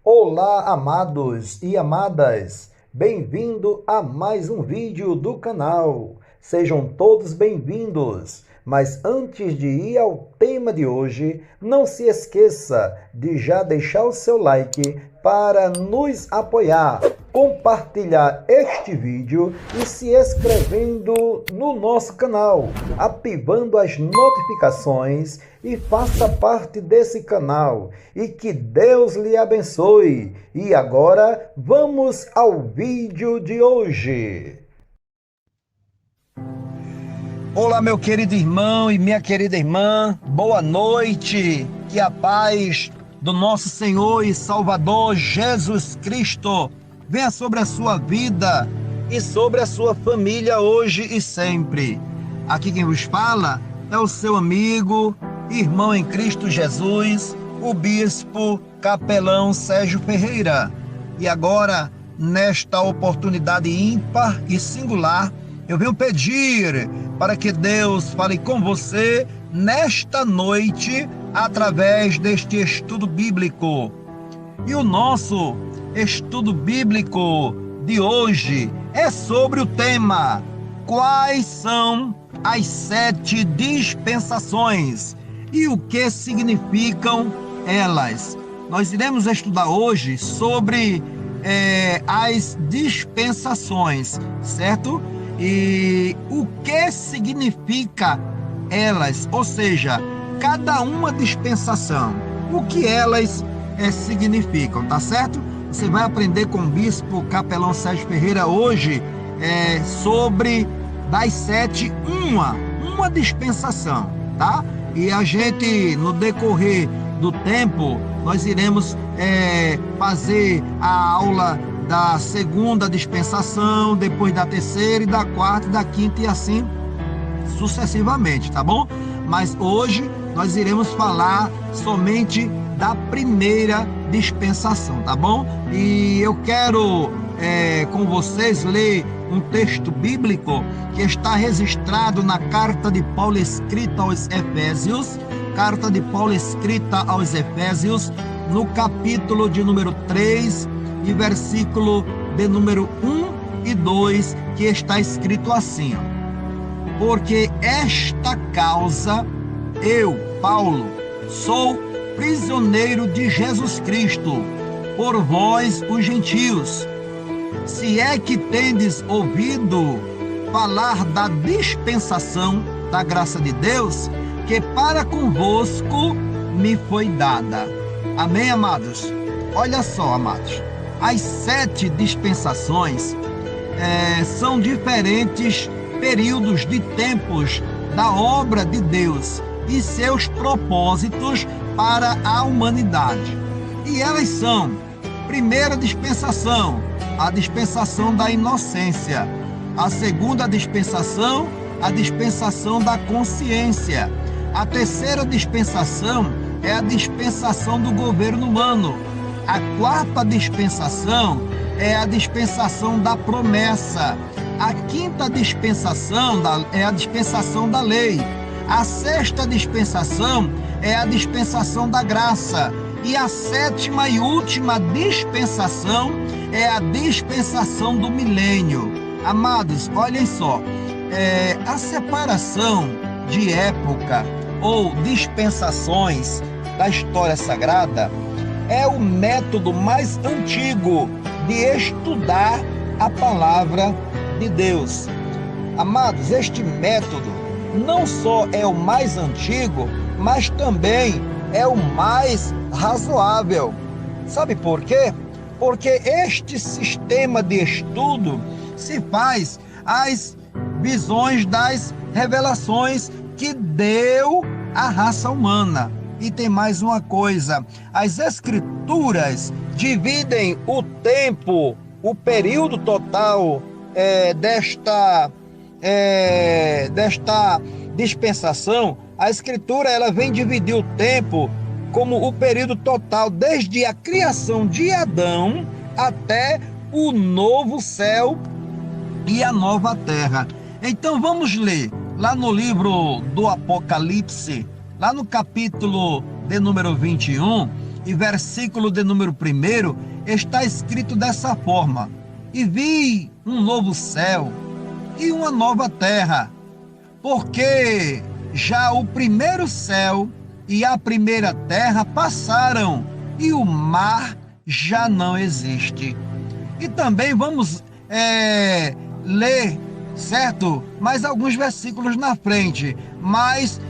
Olá, amados e amadas! Bem-vindo a mais um vídeo do canal. Sejam todos bem-vindos. Mas antes de ir ao tema de hoje, não se esqueça de já deixar o seu like para nos apoiar, compartilhar este vídeo e se inscrevendo no nosso canal, ativando as notificações e faça parte desse canal. E que Deus lhe abençoe. E agora vamos ao vídeo de hoje. Olá, meu querido irmão e minha querida irmã, boa noite, que a paz do nosso Senhor e Salvador Jesus Cristo venha sobre a sua vida e sobre a sua família hoje e sempre. Aqui quem vos fala é o seu amigo, irmão em Cristo Jesus, o bispo capelão Sérgio Ferreira. E agora, nesta oportunidade ímpar e singular, eu venho pedir para que Deus fale com você nesta noite através deste estudo bíblico. E o nosso estudo bíblico de hoje é sobre o tema: quais são as 7 dispensações e o que significam elas. Nós iremos estudar hoje sobre as dispensações, certo? E o que significa elas, ou seja, cada uma dispensação, o que elas significam, tá certo? Você vai aprender com o bispo capelão Sérgio Ferreira hoje sobre das 7, uma dispensação, tá? E a gente, no decorrer do tempo, nós iremos fazer a aula da segunda dispensação, depois da terceira e da quarta e da quinta e assim sucessivamente, tá bom? Mas hoje nós iremos falar somente da primeira dispensação, tá bom? E eu quero com vocês ler um texto bíblico que está registrado na carta de Paulo escrita aos Efésios, no capítulo de número 3, e versículo de número 1 e 2, que está escrito assim: porque esta causa eu, Paulo, sou prisioneiro de Jesus Cristo, por vós os gentios, se é que tendes ouvido falar da dispensação da graça de Deus, que para convosco me foi dada. Amém, amados? Olha só, amados, as 7 dispensações são diferentes períodos de tempos da obra de Deus e seus propósitos para a humanidade. E elas são: primeira dispensação, a dispensação da inocência; a segunda dispensação, a dispensação da consciência; a terceira dispensação é a dispensação do governo humano; a quarta dispensação é a dispensação da promessa; a quinta dispensação é a dispensação da lei; a sexta dispensação é a dispensação da graça; e a sétima e última dispensação é a dispensação do milênio. Amados, olhem só, a separação de época ou dispensações da história sagrada é o método mais antigo de estudar a palavra de Deus. Amados, este método não só é o mais antigo, mas também é o mais razoável. Sabe por quê? Porque este sistema de estudo se faz às visões das revelações que deu à raça humana. E tem mais uma coisa: as escrituras dividem o tempo, o período total desta dispensação. A escritura ela vem dividir o tempo como o período total desde a criação de Adão até o novo céu e a nova terra. Então vamos ler lá no livro do Apocalipse, lá no capítulo de número 21, e versículo de número 1, está escrito dessa forma: e vi um novo céu e uma nova terra, porque já o primeiro céu e a primeira terra passaram, e o mar já não existe. E também vamos ler, certo? Mais alguns versículos na frente, mas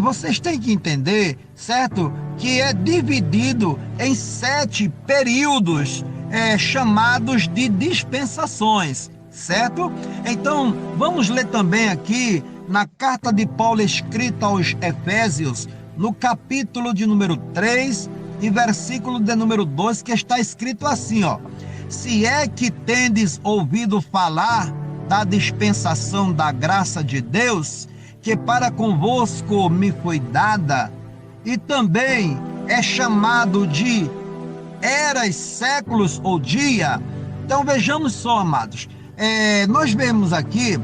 vocês têm que entender, certo? Que é dividido em 7 períodos chamados de dispensações, certo? Então, vamos ler também aqui na carta de Paulo escrita aos Efésios, no capítulo de número 3 e versículo de número 2, que está escrito assim, ó: se é que tendes ouvido falar da dispensação da graça de Deus, que para convosco me foi dada, e também é chamado de eras, séculos ou dia. Então vejamos só, amados, nós vemos aqui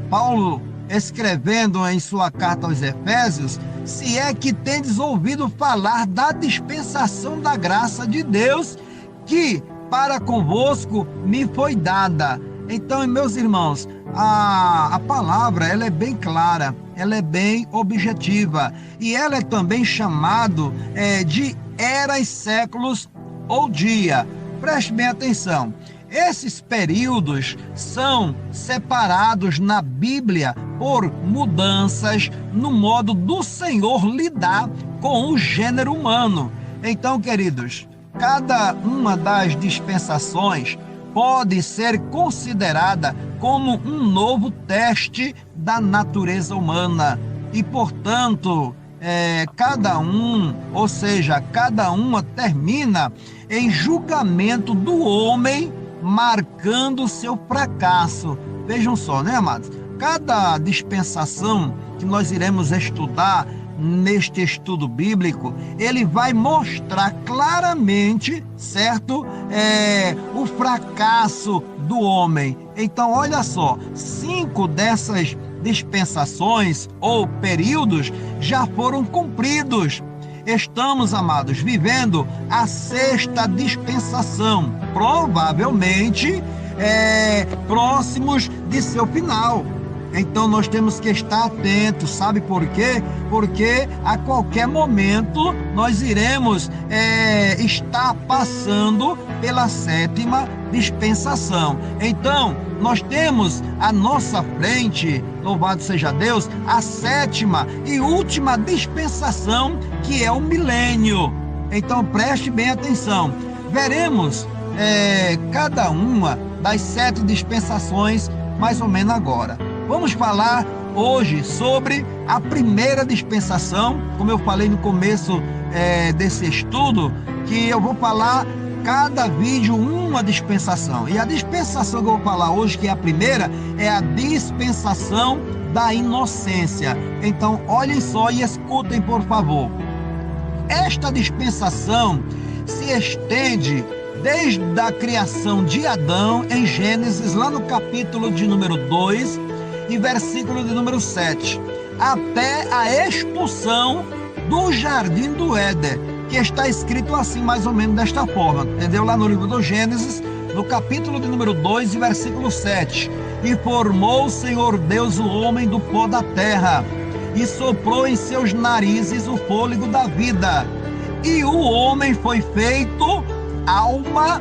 Paulo escrevendo em sua carta aos Efésios: se é que tendes ouvido falar da dispensação da graça de Deus, que para convosco me foi dada. Então, meus irmãos, a palavra ela é bem clara, ela é bem objetiva, e ela é também chamado de eras, séculos ou dia. Preste bem atenção. Esses períodos são separados na Bíblia por mudanças no modo do Senhor lidar com o gênero humano. Então, queridos, cada uma das dispensações pode ser considerada como um novo teste da natureza humana. E, portanto, cada uma termina em julgamento do homem, marcando o seu fracasso. Vejam só, né, amados? Cada dispensação que nós iremos estudar neste estudo bíblico, ele vai mostrar claramente, certo? O fracasso do homem. Então, olha só, 5 dessas dispensações ou períodos já foram cumpridos. Estamos, amados, vivendo a 6ª dispensação, provavelmente próximos de seu final. Então nós temos que estar atentos, sabe por quê? Porque a qualquer momento nós iremos estar passando pela 7ª dispensação. Então nós temos à nossa frente, louvado seja Deus, a 7ª e última dispensação, que é o milênio. Então preste bem atenção. Veremos cada uma das 7 dispensações mais ou menos agora. Vamos falar hoje sobre a primeira dispensação, como eu falei no começo desse estudo, que eu vou falar cada vídeo uma dispensação. E a dispensação que eu vou falar hoje, que é a primeira, é a dispensação da inocência. Então, olhem só e escutem, por favor. Esta dispensação se estende desde a criação de Adão, em Gênesis, lá no capítulo de número 2, e versículo de número 7, até a expulsão do jardim do Éden, que está escrito assim, mais ou menos desta forma, entendeu? Lá no livro do Gênesis, no capítulo de número 2 e versículo 7, e formou o Senhor Deus o homem do pó da terra, e soprou em seus narizes o fôlego da vida, e o homem foi feito alma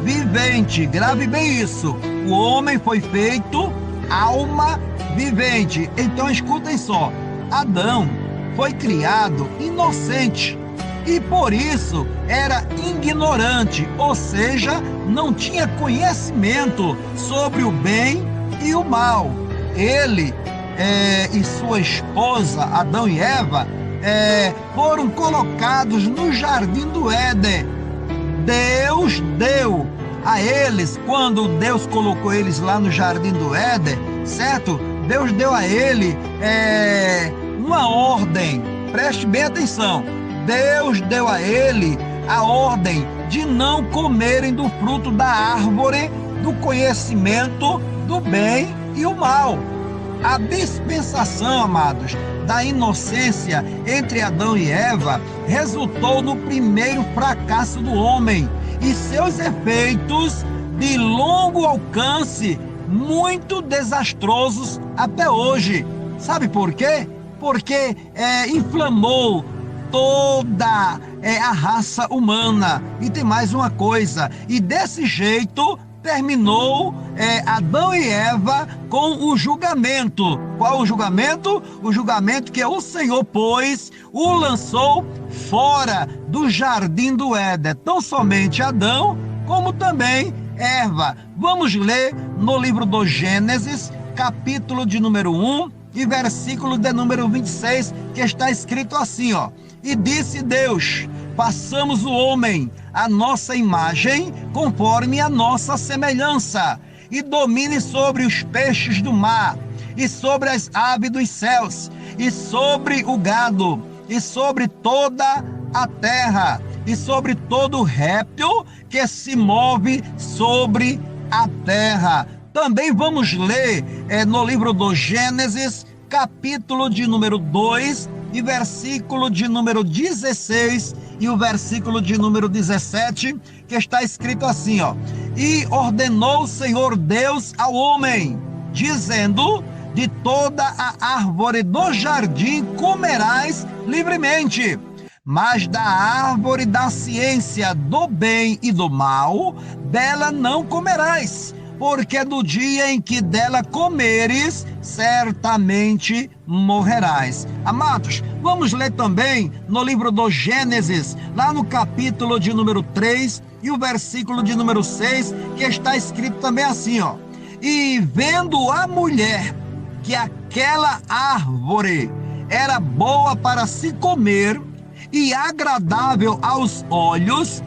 vivente. Grave bem isso, o homem foi feito alma vivente. Então escutem só, Adão foi criado inocente e por isso era ignorante, ou seja, não tinha conhecimento sobre o bem e o mal. Ele e sua esposa, Adão e Eva, foram colocados no jardim do Éden. Deus deu a eles, quando Deus colocou eles lá no jardim do Éden, certo? Deus deu a ele uma ordem. Preste bem atenção. Deus deu a ele a ordem de não comerem do fruto da árvore do conhecimento do bem e o mal. A dispensação, amados, da inocência entre Adão e Eva resultou no primeiro fracasso do homem e seus efeitos de longo alcance, muito desastrosos até hoje. Sabe por quê? Porque inflamou toda a raça humana. E tem mais uma coisa, e desse jeito terminou Adão e Eva com o julgamento. Qual o julgamento? O julgamento que o Senhor, pois, o lançou fora do jardim do Éden, tão somente Adão como também Eva. Vamos ler no livro do Gênesis, capítulo de número 1 e versículo de número 26, que está escrito assim, ó: E disse Deus: façamos o homem à nossa imagem, conforme a nossa semelhança, e domine sobre os peixes do mar, e sobre as aves dos céus, e sobre o gado, e sobre toda a terra, e sobre todo réptil que se move sobre a terra. Também vamos ler no livro do Gênesis, capítulo de número 2, e versículo de número 16 e o versículo de número 17, que está escrito assim, ó: E ordenou o Senhor Deus ao homem, dizendo: de toda a árvore do jardim comerás livremente, mas da árvore da ciência do bem e do mal, dela não comerás, porque no dia em que dela comeres, certamente morrerás. Amados, vamos ler também no livro do Gênesis, lá no capítulo de número 3 e o versículo de número 6, que está escrito também assim, ó: E vendo a mulher que aquela árvore era boa para se comer e agradável aos olhos,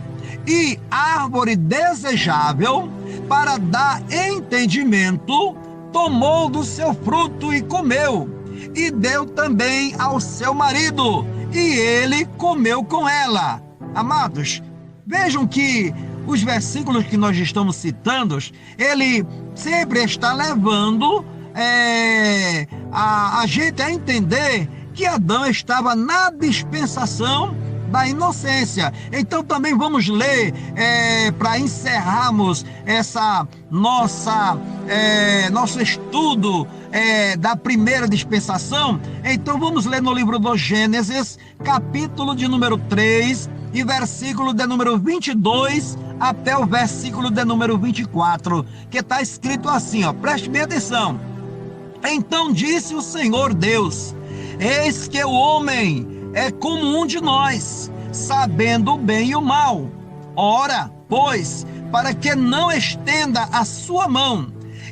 e árvore desejável para dar entendimento, tomou do seu fruto e comeu, e deu também ao seu marido, e ele comeu com ela. Amados, vejam que os versículos que nós estamos citando, ele sempre está levando a gente a entender que Adão estava na dispensação da inocência. Então também vamos ler, para encerrarmos essa nosso estudo da primeira dispensação. Então vamos ler no livro do Gênesis, capítulo de número 3 e versículo de número 22 até o versículo de número 24, que está escrito assim, ó, preste bem atenção. Então disse o Senhor Deus: Eis que o homem é como um de nós, sabendo o bem e o mal. Ora, pois, para que não estenda a sua mão,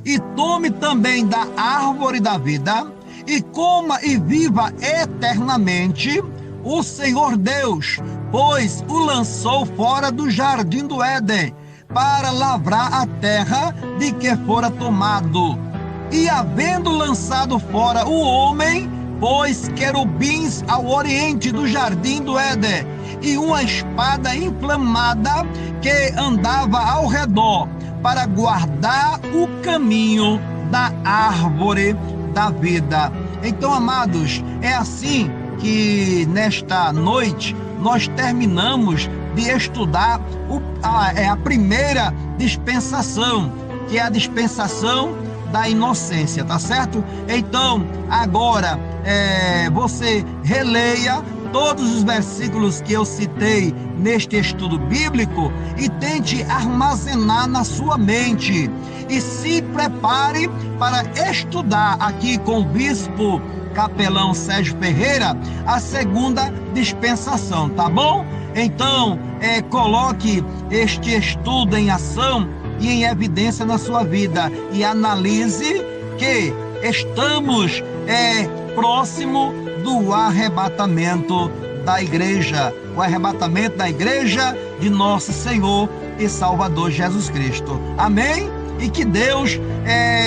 e tome também da árvore da vida, e coma e viva eternamente, o Senhor Deus, pois o lançou fora do jardim do Éden, para lavrar a terra de que fora tomado. E havendo lançado fora o homem, pôs querubins ao oriente do jardim do Éden, e uma espada inflamada que andava ao redor, para guardar o caminho da árvore da vida. Então, amados, é assim que nesta noite nós terminamos de estudar a primeira dispensação, que é a dispensação da inocência, tá certo? Então, agora você releia todos os versículos que eu citei neste estudo bíblico e tente armazenar na sua mente, e se prepare para estudar aqui com o bispo capelão Sérgio Ferreira a segunda dispensação, tá bom? Então, coloque este estudo em ação e em evidência na sua vida, e analise que estamos próximo do arrebatamento da igreja, o arrebatamento da igreja de nosso Senhor e Salvador Jesus Cristo. Amém? E que Deus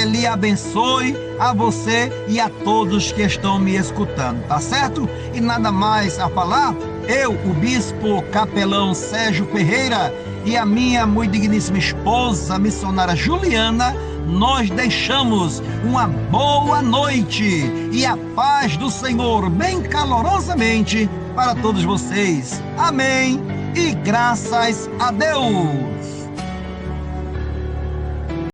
lhe abençoe, a você e a todos que estão me escutando, tá certo? E nada mais a falar, eu, o bispo capelão Sérgio Ferreira, e a minha muito digníssima esposa, a missionária Juliana, nós deixamos uma boa noite e a paz do Senhor bem calorosamente para todos vocês. Amém e graças a Deus.